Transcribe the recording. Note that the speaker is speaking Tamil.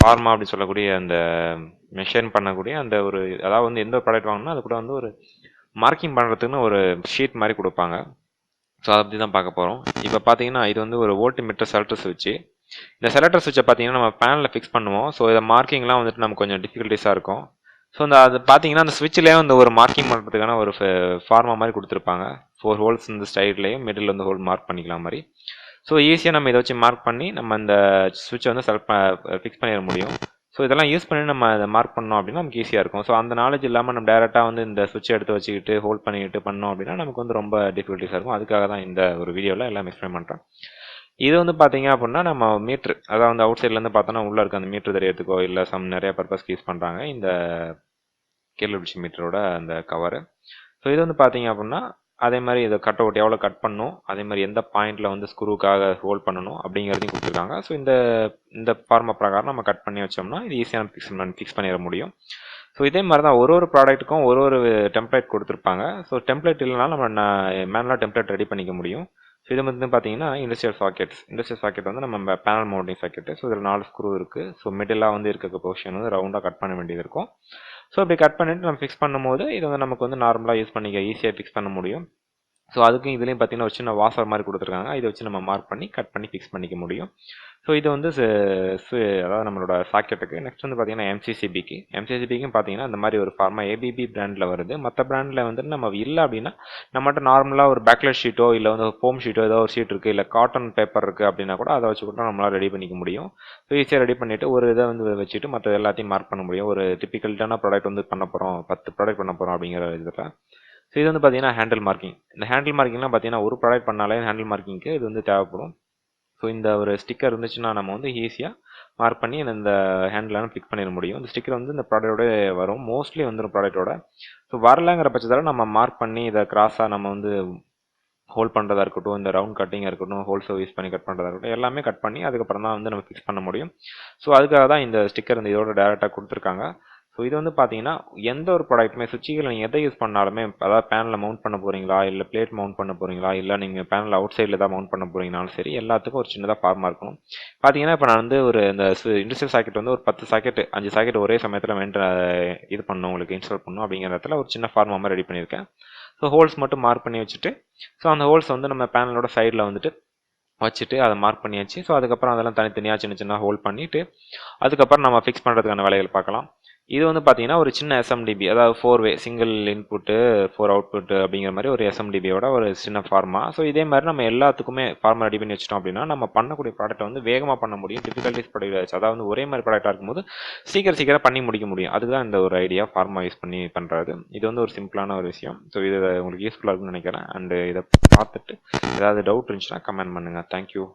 ஃபார்மா அப்படின்னு சொல்லக்கூடிய அந்த மெஷர் பண்ணக்கூடிய அந்த ஒரு, அதாவது வந்து எந்த ஒரு ப்ராடக்ட் வாங்கணும்னா அது கூட வந்து ஒரு மார்க்கிங் பண்ணுறதுக்குன்னு ஒரு ஷீட் மாதிரி கொடுப்பாங்க. ஸோ அதை பற்றி தான் பார்க்க போகிறோம். இப்போ பார்த்தீங்கன்னா இது வந்து ஒரு வோல்ட் மீட்டர் செலக்டர் சுவிட்ச். இந்த செலக்டர் சுவிட்சை பார்த்தீங்கன்னா நம்ம பேனலில் ஃபிக்ஸ் பண்ணுவோம். ஸோ இதை மார்க்கிங்லாம் வந்துட்டு நமக்கு கொஞ்சம் டிஃபிகல்ட்டிஸாக இருக்கும். ஸோ அந்த அது பார்த்தீங்கன்னா அந்த ஸ்விட்ச்லேயே வந்து ஒரு மார்க்கிங் பண்ணுறதுக்கான ஒரு ஃபார்மா மாதிரி கொடுத்துருப்பாங்க. 4 ஹோல்ஸ் இந்த சைட்லேயும் மிடில் வந்து ஹோல் மார்க் பண்ணிக்கலாம் மாதிரி. ஸோ ஈஸியாக நம்ம இதை வச்சு மார்க் பண்ணி நம்ம இந்த ஸ்விட்சை வந்து ஃபிக்ஸ் பண்ணிட முடியும். ஸோ இதெல்லாம் யூஸ் பண்ணி நம்ம அதை மார்க் பண்ணோம் அப்படின்னா நமக்கு ஈஸியாக இருக்கும். ஸோ அந்த நாலேஜ் இல்லாமல் நம்ம டேரெக்டாக வந்து இந்த சுவிட்சை எடுத்து வச்சுக்கிட்டு ஹோல்ட் பண்ணிக்கிட்டு பண்ணோம் அப்படின்னா நமக்கு வந்து ரொம்ப டிஃபிகல்ட்டிஸாக இருக்கும். அதுக்காக தான் இந்த ஒரு வீடியோவில் எல்லாம் எக்ஸ்பிளைன் பண்ணுறேன். இது வந்து பார்த்தீங்க அப்படின்னா நம்ம மீட்ரு, அதாவது வந்து அவுட் சைட்லேருந்து பார்த்தோன்னா உள்ளே இருக்க அந்த மீட்ரு தெரியறதுக்கோ இல்லை நிறைய பர்பஸ்க்கு யூஸ் பண்ணுறாங்க இந்த கேபிள் மீட்டரோட அந்த கவரு. ஸோ இது வந்து பார்த்தீங்க அப்படின்னா அதே மாதிரி இதை கட் அவுட் எவ்வளோ கட் பண்ணணும், அதே மாதிரி எந்த பாயிண்டில் வந்து ஸ்க்ரூக்காக ஹோல்ட் பண்ணணும் அப்படிங்கிறதையும் கொடுத்துருக்காங்க. ஸோ இந்த ஃபார்மா பிரகாரம் நம்ம கட் பண்ணி வச்சோம்னா இது ஈஸியாக ஃபிக்ஸ் பண்ணிட முடியும். ஸோ இதே மாதிரி தான் ஒரு ப்ராடக்ட்டுக்கும் ஒரு டெம்ப்ளேட் கொடுத்துருப்பாங்க. ஸோ டெம்ப்ளேட் இல்லைனாலும் நம்ம மேனுவலாக டெம்ப்ளேட் ரெடி பண்ணிக்க முடியும். ஸோ இது வந்து பார்த்தீங்கன்னா இண்டஸ்ட்ரியல் சாக்கெட் வந்து நம்ம பேனல் மவுண்டிங் சாக்கெட்டு. ஸோ இதில் 4 ஸ்க்ரூ இருக்குது. ஸோ மிடிலாக வந்து இருக்க போர்ஷன் வந்து ரவுண்டாக கட் பண்ண வேண்டியது இருக்கும். ஸோ அப்படி கட் பண்ணிவிட்டு நம்ம ஃபிக்ஸ் பண்ணும்போது இது வந்து நமக்கு வந்து நார்மலாக யூஸ் பண்ணிக்க ஈஸியாக ஃபிக்ஸ் பண்ண முடியும். ஸோ அதுக்கும் இதுலேயும் பார்த்தீங்கன்னா ஒரு சின்ன வாசர் மாதிரி கொடுத்துருக்காங்க. இதை வச்சு நம்ம மார்க் பண்ணி கட் பண்ணி ஃபிக்ஸ் பண்ணிக்க முடியும். ஸோ இது வந்து அதாவது நம்மளோட சாக்கெட்டுக்கு. நெக்ஸ்ட் வந்து பார்த்தீங்கன்னா எம்சிசிபிக்கும் பார்த்தீங்கன்னா இந்த மாதிரி ஒரு ஃபார்மா ஏபிபி பிராண்டில் வருது. மற்ற பிராண்டில் வந்துட்டு நம்ம இல்லை அப்படின்னா நம்மகிட்ட நார்மலாக ஒரு பேக்லைட் ஷீட்டோ இல்லை வந்து ஃபோம் ஷீட்டோ ஏதோ ஒரு ஷீட் இருக்குது, இல்லை காட்டன் பேப்பர் இருக்குது அப்படின்னா கூட அதை வச்சு கூட நம்மளால் ரெடி பண்ணிக்க முடியும். ஸோ ஈஸியாக ரெடி பண்ணிவிட்டு ஒரு இதை வந்து வச்சுட்டு மற்ற எல்லாத்தையும் மார்க் பண்ண முடியும். ஒரு டிப்பிக்கல்ட்டான ப்ராடக்ட் வந்து பண்ண போகிறோம், 10 ப்ராடக்ட் பண்ண போகிறோம் அப்படிங்கிற இதில். ஸோ இது வந்து பார்த்தீங்கன்னா ஹேண்டில் மார்க்கிங். இந்த ஹேண்டில் மார்க்கிங்லாம் பார்த்தீங்கன்னா ஒரு ப்ராடக்ட் பண்ணாலே ஹேண்டில் மார்க்கிங்க்கு இது வந்து தேவைப்படும். ஸோ இந்த ஒரு ஸ்டிக்கர் இருந்துச்சுன்னா நம்ம வந்து ஈஸியாக மார்க் பண்ணி இந்த ஹேண்டில் ஃபிக்ஸ் பண்ணிட முடியும். இந்த ஸ்டிக்கர் வந்து இந்த ப்ராடக்டோட வரும், மோஸ்ட்லி வந்துடும் ப்ராடக்டோட. ஸோ வரலங்கிற பட்சத்தில் நம்ம மார்க் பண்ணி இதை கிராஸாக நம்ம வந்து ஹோல்ட் பண்ணுறதா இருக்கட்டும், இந்த ரவுண்ட் கட்டிங்காக இருக்கட்டும், ஹோல்ஸை யூஸ் பண்ணி கட் பண்ணுறதா இருக்கட்டும், எல்லாமே கட் பண்ணி அதுக்கப்புறம் தான் வந்து நம்ம ஃபிக்ஸ் பண்ண முடியும். ஸோ அதுக்காக தான் இந்த ஸ்டிக்கர் இந்த இதோட டேரெக்டாக கொடுத்துருக்காங்க. ஸோ இது வந்து பார்த்தீங்கன்னா எந்த ஒரு ப்ராடக்ட்டுமே சுவிட்சுகளை நீங்கள் எதை யூஸ் பண்ணாலுமே, அதாவது பேனலில் மவுண்ட் பண்ண போகிறீங்களா, இல்லை பிளேட் மவுண்ட் பண்ண போகிறீங்களா, இல்லை நீங்கள் பேனல் அவுட் சைடில் தான் மவுண்ட் பண்ண போகிறீங்கனாலும் சரி, எல்லாத்துக்கும் ஒரு சின்னதாக ஃபார்மா இருக்கணும். பார்த்தீங்கன்னா இப்போ நான் வந்து ஒரு இந்த இண்டஸ்ட்ரியல் சாக்கெட் வந்து ஒரு 10 சாக்கெட் 5 சாக்கெட் ஒரே சமயத்தில் இது பண்ணணும், உங்களுக்கு இன்ஸ்டால் பண்ணணும் அப்படிங்கிற இடத்துல ஒரு சின்ன ஃபார்மா மாதிரி ரெடி பண்ணியிருக்கேன். ஸோ ஹோல்ஸ் மட்டும் மார்க் பண்ணி வச்சுட்டு, ஸோ அந்த ஹோல்ஸ் வந்து நம்ம பேனலோட சைடில் வந்துட்டு வச்சுட்டு அதை மார்க் பண்ணியாச்சு. ஸோ அதுக்கப்புறம் அதெல்லாம் தனித்தனியாக சின்ன ஹோல்ட் பண்ணிவிட்டு அதுக்கப்புறம் நம்ம ஃபிக்ஸ் பண்ணுறதுக்கான வேலைகள் பார்க்கலாம். இது வந்து பார்த்தீங்கன்னா ஒரு சின்ன எஸ்எம்டிபி, அதாவது 4-வே சிங்கிள் இன்புட்டு 4 அவுட்புட் அப்படிங்கிற மாதிரி ஒரு எஸ்எம்டிபியோட ஒரு சின்ன ஃபார்மா. ஸோ இதே மாதிரி நம்ம எல்லாத்துக்குமே ஃபார்மா ரெடி பண்ணி வச்சிட்டோம் அப்படின்னா நம்ம பண்ணக்கூடிய ப்ராடக்ட்டை வந்து வேகமாக பண்ண முடியும். டிஃபிகல்ட்டிஸ் படுகிறது, அதாவது ஒரே மாதிரி ப்ராடக்டாக இருக்கும்போது சீக்கிரம் பண்ணி முடிக்க முடியும். அதுதான் இந்த ஒரு ஐடியா, ஃபார்மா யூஸ் பண்ணி பண்ணுறது. இது வந்து ஒரு சிம்பிளான ஒரு விஷயம். ஸோ இது உங்களுக்கு யூஸ்ஃபுல்லாக இருக்குன்னு நினைக்கிறேன். அண்டு இதை பார்த்துட்டு ஏதாவது டவுட் இருந்துச்சுன்னா கமெண்ட் பண்ணுங்கள். தேங்க்யூ.